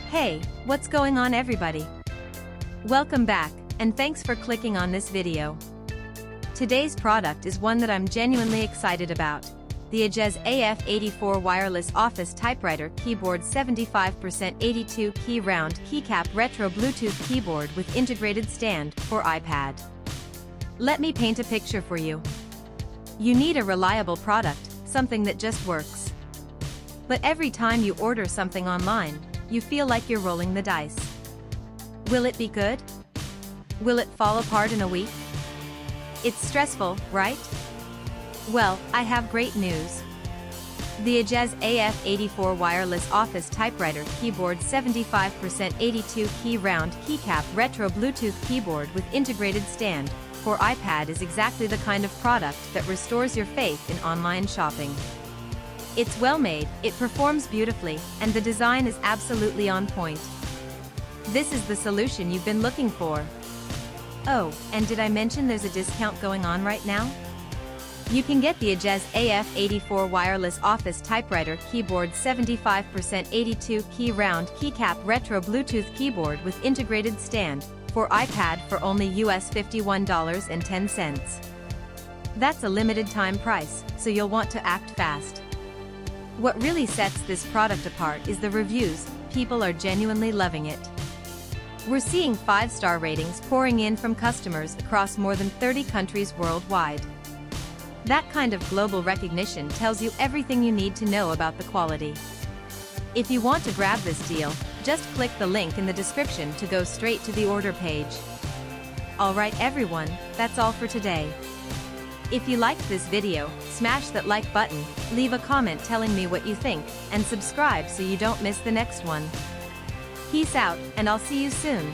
Hey, what's going on everybody? Welcome back, and thanks for clicking on this video. Today's product is one that I'm genuinely excited about. The AJAZZ AF84 Wireless Office Typewriter Keyboard 75% 82 key round Keycap Retro Bluetooth Keyboard with integrated stand for iPad. Let me paint a picture for you. You need a reliable product, something that just works. But every time you order something online, you feel like you're rolling the dice. Will it be good? Will it fall apart in a week? It's stressful, right? Well, I have great news. The AJAZZ AF84 Wireless Office Typewriter Keyboard 75% 82 key round Keycap Retro Bluetooth Keyboard with integrated stand for iPad is exactly the kind of product that restores your faith in online shopping. It's well made, it performs beautifully, and the design is absolutely on point. This is the solution you've been looking for. Oh, and did I mention there's a discount going on right now? You can get the AJAZZ AF84 Wireless Office Typewriter Keyboard 75% 82 key round Keycap Retro Bluetooth Keyboard with integrated stand for iPad for only US $51.10. That's a limited time price, so you'll want to act fast. What really sets this product apart is the reviews. People are genuinely loving it. We're seeing 5-star ratings pouring in from customers across more than 30 countries worldwide. That kind of global recognition tells you everything you need to know about the quality. If you want to grab this deal, just click the link in the description to go straight to the order page. Alright everyone, that's all for today. If you liked this video, smash that like button, leave a comment telling me what you think, and subscribe so you don't miss the next one. Peace out, and I'll see you soon.